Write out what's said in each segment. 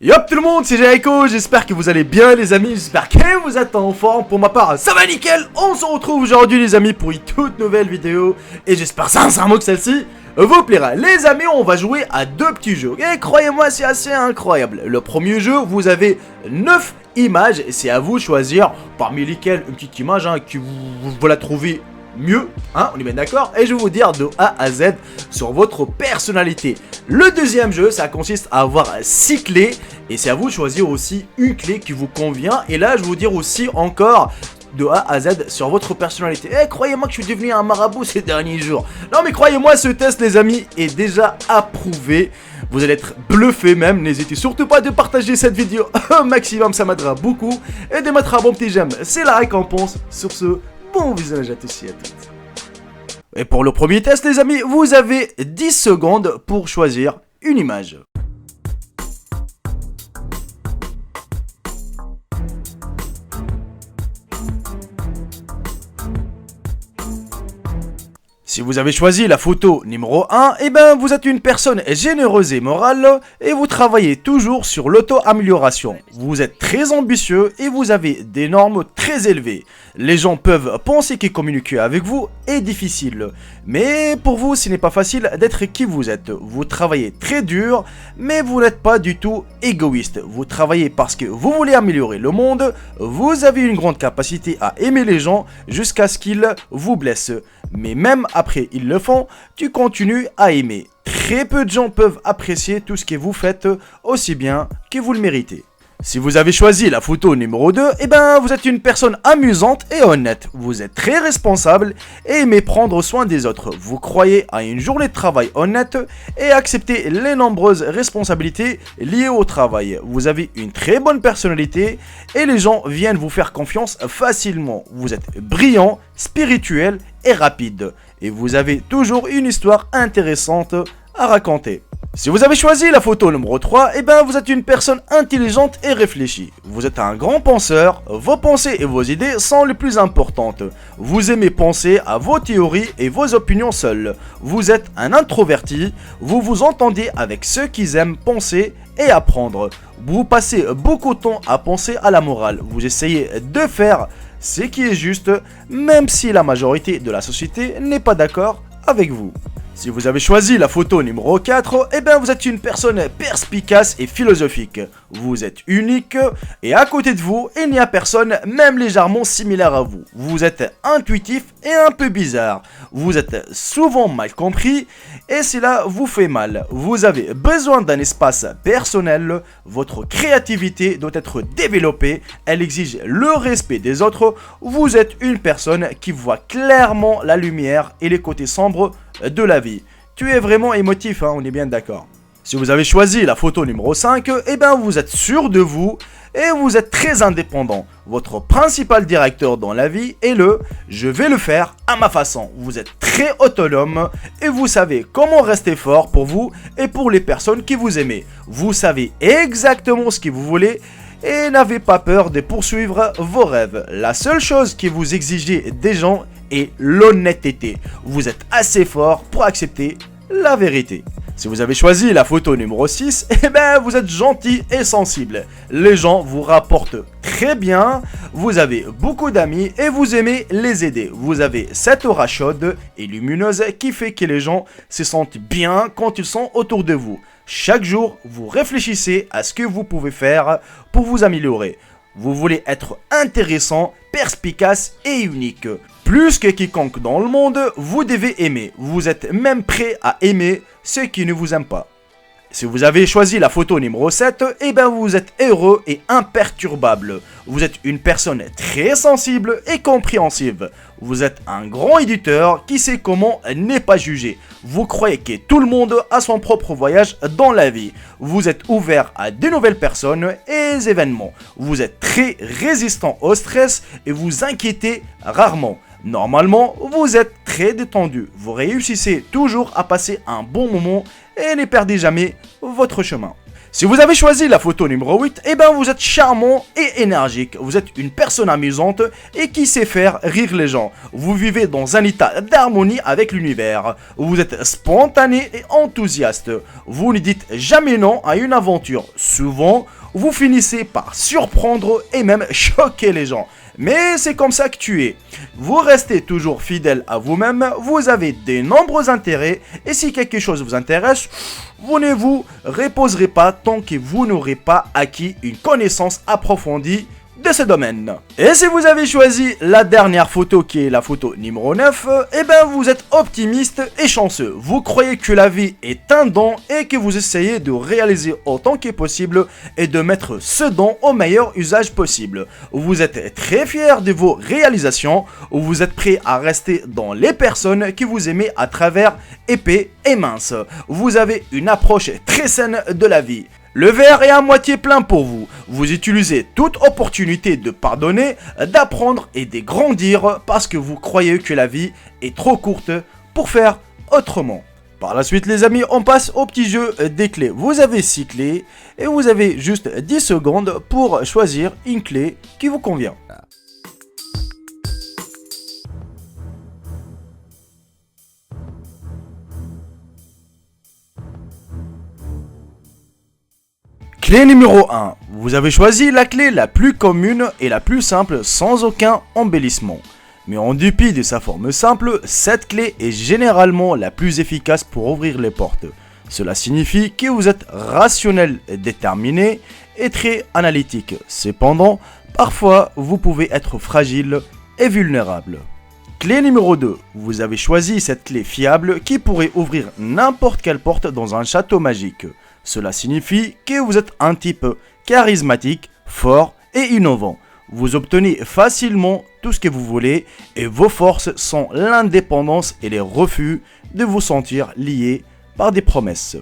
Yop tout le monde, c'est Jaiko, j'espère que vous allez bien les amis, j'espère que vous êtes en forme. Pour ma part, ça va nickel. On se retrouve aujourd'hui les amis pour une toute nouvelle vidéo. Et j'espère sincèrement que celle-ci vous plaira. Les amis, on va jouer à deux petits jeux. Et croyez-moi, c'est assez incroyable. Le premier jeu, vous avez 9 images. Et c'est à vous de choisir parmi lesquelles une petite image que vous la trouvez mieux, on est bien d'accord, et je vais vous dire de A à Z sur votre personnalité. Le deuxième jeu, ça consiste à avoir 6 clés, et c'est à vous de choisir aussi une clé qui vous convient, et là je vais vous dire aussi encore de A à Z sur votre personnalité. Croyez-moi que je suis devenu un marabout ces derniers jours. Non mais croyez-moi, ce test les amis est déjà approuvé. Vous allez être bluffé même. N'hésitez surtout pas de partager cette vidéo au maximum, ça m'aidera beaucoup. Et de mettre un bon petit j'aime, c'est la récompense. Sur ce, bon visionnage à tous et à toutes. Et pour le premier test les amis, vous avez 10 secondes pour choisir une image. Si vous avez choisi la photo numéro 1, vous êtes une personne généreuse et morale et vous travaillez toujours sur l'auto-amélioration. Vous êtes très ambitieux et vous avez des normes très élevées. Les gens peuvent penser que communiquer avec vous est difficile. Mais pour vous, ce n'est pas facile d'être qui vous êtes. Vous travaillez très dur, mais vous n'êtes pas du tout égoïste. Vous travaillez parce que vous voulez améliorer le monde. Vous avez une grande capacité à aimer les gens jusqu'à ce qu'ils vous blessent. Mais même après ils le font, tu continues à aimer. Très peu de gens peuvent apprécier tout ce que vous faites aussi bien que vous le méritez. Si vous avez choisi la photo numéro 2, vous êtes une personne amusante et honnête. Vous êtes très responsable et aimez prendre soin des autres. Vous croyez à une journée de travail honnête et acceptez les nombreuses responsabilités liées au travail. Vous avez une très bonne personnalité et les gens viennent vous faire confiance facilement. Vous êtes brillant, spirituel et rapide. Et vous avez toujours une histoire intéressante à raconter. Si vous avez choisi la photo numéro 3, vous êtes une personne intelligente et réfléchie. Vous êtes un grand penseur, vos pensées et vos idées sont les plus importantes. Vous aimez penser à vos théories et vos opinions seules. Vous êtes un introverti, vous vous entendez avec ceux qui aiment penser et apprendre. Vous passez beaucoup de temps à penser à la morale. Vous essayez de faire ce qui est juste, même si la majorité de la société n'est pas d'accord avec vous. Si vous avez choisi la photo numéro 4, vous êtes une personne perspicace et philosophique. Vous êtes unique et à côté de vous, il n'y a personne même légèrement similaire à vous. Vous êtes intuitif et un peu bizarre. Vous êtes souvent mal compris et cela vous fait mal. Vous avez besoin d'un espace personnel. Votre créativité doit être développée. Elle exige le respect des autres. Vous êtes une personne qui voit clairement la lumière et les côtés sombres de la vie. Tu es vraiment émotif, on est bien d'accord. Si vous avez choisi la photo numéro 5, vous êtes sûr de vous et vous êtes très indépendant. Votre principal directeur dans la vie est le « je vais le faire à ma façon ». Vous êtes très autonome et vous savez comment rester fort pour vous et pour les personnes qui vous aiment. Vous savez exactement ce que vous voulez et n'avez pas peur de poursuivre vos rêves. La seule chose que vous exigez des gens est l'honnêteté. Vous êtes assez fort pour accepter la vérité. Si vous avez choisi la photo numéro 6, vous êtes gentil et sensible. Les gens vous rapportent très bien, vous avez beaucoup d'amis et vous aimez les aider. Vous avez cette aura chaude et lumineuse qui fait que les gens se sentent bien quand ils sont autour de vous. Chaque jour, vous réfléchissez à ce que vous pouvez faire pour vous améliorer. Vous voulez être intéressant, perspicace et unique. Plus que quiconque dans le monde, vous devez aimer. Vous êtes même prêt à aimer ceux qui ne vous aiment pas. Si vous avez choisi la photo numéro 7, vous êtes heureux et imperturbable. Vous êtes une personne très sensible et compréhensive. Vous êtes un grand éditeur qui sait comment n'est pas jugé. Vous croyez que tout le monde a son propre voyage dans la vie. Vous êtes ouvert à de nouvelles personnes et événements. Vous êtes très résistant au stress et vous inquiétez rarement. Normalement, vous êtes très détendu. Vous réussissez toujours à passer un bon moment et ne perdez jamais votre chemin. Si vous avez choisi la photo numéro 8, eh ben vous êtes charmant et énergique. Vous êtes une personne amusante et qui sait faire rire les gens. Vous vivez dans un état d'harmonie avec l'univers. Vous êtes spontané et enthousiaste. Vous ne dites jamais non à une aventure. Souvent, vous finissez par surprendre et même choquer les gens. Mais c'est comme ça que tu es. Vous restez toujours fidèle à vous-même, vous avez de nombreux intérêts, et si quelque chose vous intéresse, vous ne vous reposerez pas tant que vous n'aurez pas acquis une connaissance approfondie de ce domaine. Et si vous avez choisi la dernière photo qui est la photo numéro 9, eh ben vous êtes optimiste et chanceux. Vous croyez que la vie est un don et que vous essayez de réaliser autant que possible et de mettre ce don au meilleur usage possible. Vous êtes très fier de vos réalisations, vous êtes prêt à rester dans les personnes que vous aimez à travers épais et minces. Vous avez une approche très saine de la vie. Le verre est à moitié plein pour vous. Vous utilisez toute opportunité de pardonner, d'apprendre et de grandir parce que vous croyez que la vie est trop courte pour faire autrement. Par la suite les amis, on passe au petit jeu des clés. Vous avez 6 clés et vous avez juste 10 secondes pour choisir une clé qui vous convient. Clé numéro 1. Vous avez choisi la clé la plus commune et la plus simple sans aucun embellissement. Mais en dépit de sa forme simple, cette clé est généralement la plus efficace pour ouvrir les portes. Cela signifie que vous êtes rationnel et déterminé et très analytique. Cependant, parfois vous pouvez être fragile et vulnérable. Clé numéro 2. Vous avez choisi cette clé fiable qui pourrait ouvrir n'importe quelle porte dans un château magique. Cela signifie que vous êtes un type charismatique, fort et innovant. Vous obtenez facilement tout ce que vous voulez et vos forces sont l'indépendance et les refus de vous sentir liés par des promesses.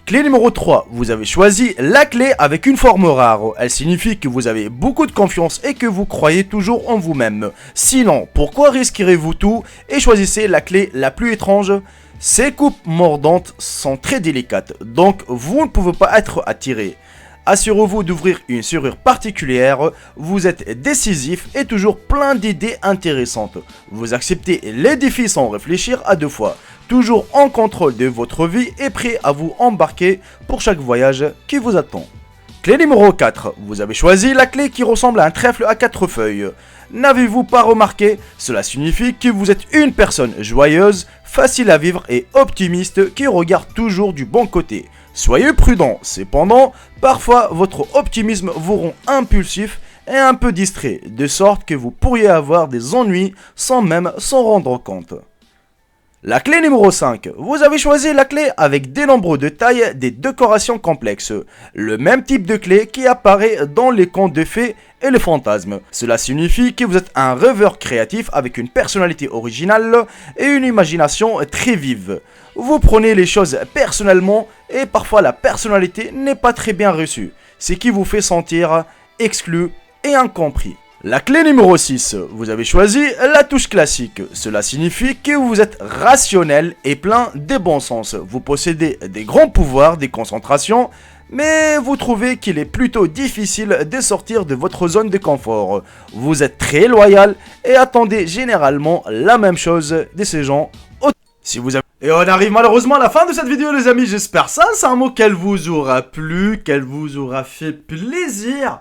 Clé numéro 3. Vous avez choisi la clé avec une forme rare. Elle signifie que vous avez beaucoup de confiance et que vous croyez toujours en vous-même. Sinon, pourquoi risquerez-vous tout et choisissez la clé la plus étrange ? Ces coupes mordantes sont très délicates, donc vous ne pouvez pas être attiré. Assurez-vous d'ouvrir une serrure particulière, vous êtes décisif et toujours plein d'idées intéressantes. Vous acceptez les défis sans réfléchir à 2 fois, toujours en contrôle de votre vie et prêt à vous embarquer pour chaque voyage qui vous attend. Clé numéro 4. Vous avez choisi la clé qui ressemble à un trèfle à 4 feuilles. N'avez-vous pas remarqué? Cela signifie que vous êtes une personne joyeuse, facile à vivre et optimiste qui regarde toujours du bon côté. Soyez prudent, cependant, parfois votre optimisme vous rend impulsif et un peu distrait, de sorte que vous pourriez avoir des ennuis sans même s'en rendre compte. La clé numéro 5. Vous avez choisi la clé avec des nombres de taille, des décorations complexes. Le même type de clé qui apparaît dans les contes de fées et les fantasmes. Cela signifie que vous êtes un rêveur créatif avec une personnalité originale et une imagination très vive. Vous prenez les choses personnellement et parfois la personnalité n'est pas très bien reçue, ce qui vous fait sentir exclu et incompris. La clé numéro 6, vous avez choisi la touche classique. Cela signifie que vous êtes rationnel et plein de bon sens. Vous possédez des grands pouvoirs de concentration, mais vous trouvez qu'il est plutôt difficile de sortir de votre zone de confort. Vous êtes très loyal et attendez généralement la même chose de ces gens. Si vous avez... Et on arrive malheureusement à la fin de cette vidéo les amis, j'espère sincèrement qu'elle vous aura plu, qu'elle vous aura fait plaisir.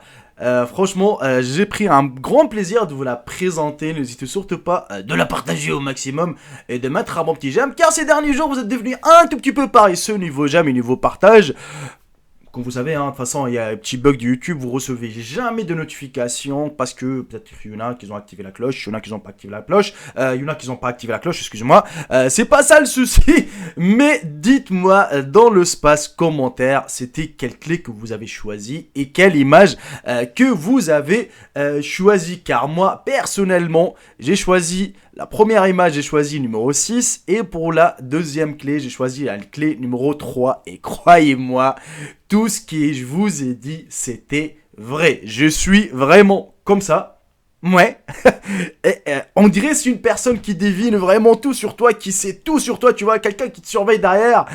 Franchement, j'ai pris un grand plaisir de vous la présenter. N'hésitez surtout pas de la partager au maximum et de mettre un bon petit j'aime, car ces derniers jours vous êtes devenus un tout petit peu paresseux niveau j'aime et niveau partage. Comme vous savez, de toute façon, il y a un petit bug de YouTube, vous recevez jamais de notifications parce que peut-être qu'il y en a qui ont activé la cloche, il y en a qui n'ont pas activé la cloche, il y en a qui n'ont pas activé la cloche, excusez-moi. C'est pas ça le souci, mais dites-moi dans l'espace commentaire, c'était quelle clé que vous avez choisi et quelle image que vous avez choisi. Car moi, personnellement, j'ai choisi la première image, j'ai choisi numéro 6 et pour la deuxième clé, j'ai choisi la clé numéro 3 et croyez-moi, tout ce que je vous ai dit, c'était vrai. Je suis vraiment comme ça. Ouais. On dirait c'est une personne qui devine vraiment tout sur toi, qui sait tout sur toi, tu vois, quelqu'un qui te surveille derrière.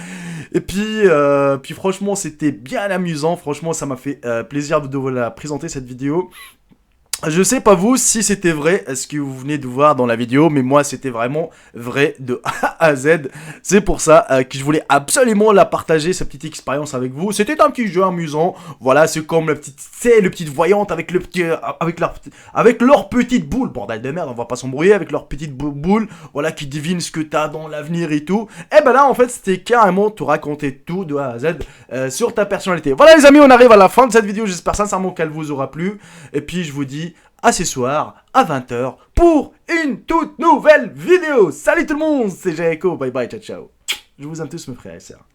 Et puis franchement, c'était bien amusant. Franchement, ça m'a fait plaisir de vous la présenter cette vidéo. Je sais pas vous si c'était vrai ce que vous venez de voir dans la vidéo, mais moi c'était vraiment vrai de A à Z. C'est pour ça que je voulais absolument la partager, cette petite expérience avec vous. C'était un petit jeu amusant. Voilà, c'est comme la petite, c'est le petite voyante avec le petit, avec leur petite boule. Bordel de merde, on va pas s'embrouiller avec leur petite boule. Voilà, qui devine ce que t'as dans l'avenir et tout. Et ben là, en fait, c'était carrément te raconter tout de A à Z sur ta personnalité. Voilà les amis, on arrive à la fin de cette vidéo. J'espère sincèrement qu'elle vous aura plu. Et puis je vous dis à ce soir, à 20h, pour une toute nouvelle vidéo. Salut tout le monde, c'est Jaeko, bye bye, ciao ciao. Je vous aime tous mes frères et sœurs.